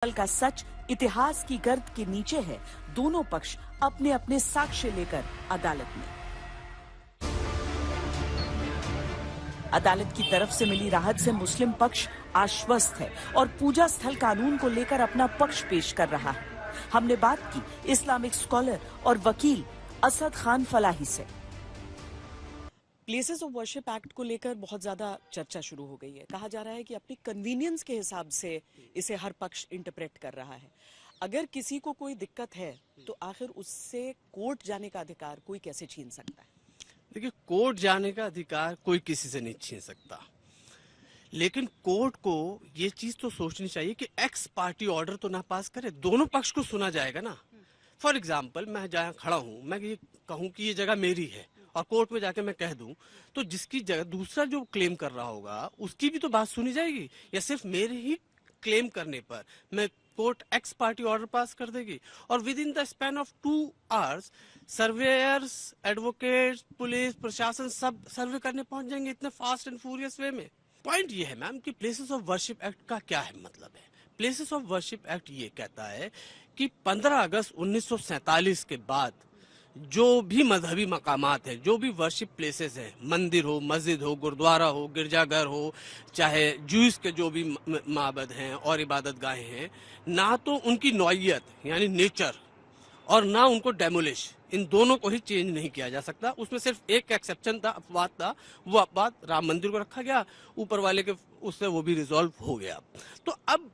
साल का सच इतिहास की गर्द के नीचे है। दोनों पक्ष अपने अपने साक्ष्य लेकर अदालत में। अदालत की तरफ से मिली राहत से मुस्लिम पक्ष आश्वस्त है और पूजा स्थल कानून को लेकर अपना पक्ष पेश कर रहा है। हमने बात की इस्लामिक स्कॉलर और वकील असद खान फलाही से। प्लेसेस ऑफ वर्शिप एक्ट को लेकर बहुत ज्यादा चर्चा शुरू हो गई है। कहा जा रहा है कि अपनी कन्वीनियंस के हिसाब से इसे हर पक्ष इंटरप्रेट कर रहा है। अगर किसी को कोई दिक्कत है तो आखिर उससे कोर्ट जाने का अधिकार कोई कैसे छीन सकता है? देखिए, कोर्ट जाने का अधिकार कोई किसी से नहीं छीन सकता, लेकिन कोर्ट को ये चीज तो सोचनी चाहिए कि एक्स पार्टी ऑर्डर तो ना पास करे, दोनों पक्ष को सुना जाएगा ना। फॉर एग्जाम्पल, मैं जहाँ खड़ा हूँ, मैं ये कहूँ कि ये जगह मेरी है और कोर्ट में जाके मैं कह दूं, तो जिसकी जगह दूसरा जो क्लेम कर रहा होगा उसकी भी तो बात सुनी जाएगी, या सिर्फ मेरे ही क्लेम करने पर मैं court x party order pass कर देगी? और with in the span of 2 hours surveyor's, advocates, police प्रशासन सब सर्वे करने पहुंच जाएंगे इतने फास्ट एंड फ्यूरियस वे में। पॉइंट ये है मैम कि प्लेसेस ऑफ वर्शिप एक्ट का क्या है मतलब है। प्लेसेस ऑफ वर्शिप एक्ट ये कहता है कि 15 अगस्त 1947 के बाद जो भी मजहबी मकामात है, जो भी वर्शिप प्लेसेस है, मंदिर हो, मस्जिद हो, गुरुद्वारा हो, गिरजाघर हो, चाहे ज्यूस के जो भी माबद हैं और इबादत गाहें हैं, ना तो उनकी नौइयत यानी नेचर और ना उनको डेमोलिश, इन दोनों को ही चेंज नहीं किया जा सकता। उसमें सिर्फ एक एक्सेप्शन था, अपवाद था, वो अपवाद राम मंदिर को रखा गया, ऊपर वाले के उससे वो भी रिजॉल्व हो गया। तो अब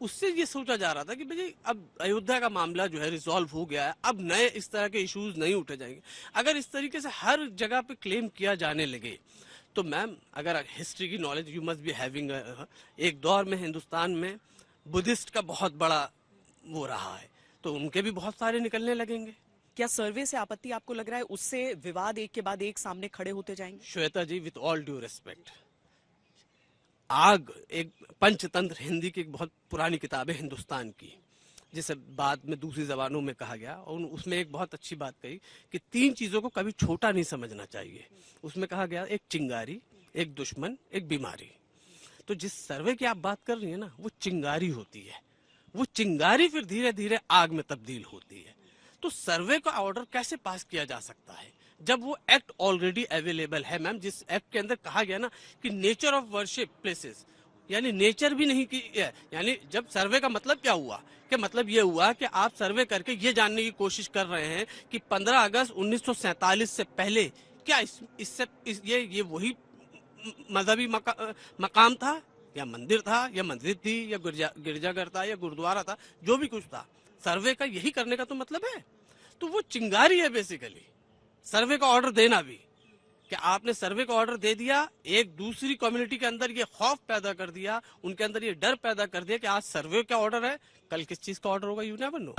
उससे ये सोचा जा रहा था कि भाई अब अयोध्या का मामला जो है रिजॉल्व हो गया है, अब नए इस तरह के इश्यूज नहीं उठे जाएंगे। अगर इस तरीके से हर जगह पे क्लेम किया जाने लगे तो मैम, अगर हिस्ट्री की knowledge you must be having, एक दौर में हिंदुस्तान में बुद्धिस्ट का बहुत बड़ा वो रहा है, तो उनके भी बहुत सारे निकलने लगेंगे। क्या सर्वे से आपत्ति आपको लग रहा है उससे विवाद एक के बाद एक सामने खड़े होते जाएंगे? श्वेता जी, विथ ऑल ड्यू रिस्पेक्ट, आग एक पंचतंत्र हिंदी की एक बहुत पुरानी किताब है हिंदुस्तान की, जिसे बाद में दूसरी जबानों में कहा गया, और उसमें एक बहुत अच्छी बात कही कि 3 चीजों को कभी छोटा नहीं समझना चाहिए। उसमें कहा गया एक चिंगारी, एक दुश्मन, एक बीमारी। तो जिस सर्वे की आप बात कर रही है ना, वो चिंगारी होती है। वो चिंगारी फिर धीरे धीरे आग में तब्दील होती है। तो सर्वे का ऑर्डर कैसे पास किया जा सकता है जब वो एक्ट ऑलरेडी अवेलेबल है? मैम, जिस एक्ट के अंदर कहा गया ना कि नेचर ऑफ वर्शिप प्लेसेस, यानी नेचर भी नहीं की, यानी जब सर्वे का मतलब क्या हुआ, कि मतलब ये हुआ कि आप सर्वे करके ये जानने की कोशिश कर रहे हैं कि 15 अगस्त 1947 से पहले क्या ये वही मजहबी मकाम था, या मंदिर था, या मस्जिद थी, या गिरजाघर था, या गुरुद्वारा था, जो भी कुछ था। सर्वे का यही करने का तो मतलब है। तो वो चिंगारी है बेसिकली सर्वे का ऑर्डर देना भी, कि आपने सर्वे का ऑर्डर दे दिया, एक दूसरी कम्युनिटी के अंदर ये खौफ पैदा कर दिया, उनके अंदर ये डर पैदा कर दिया कि आज सर्वे का ऑर्डर है, कल किस चीज का ऑर्डर होगा, यू नेवर नो।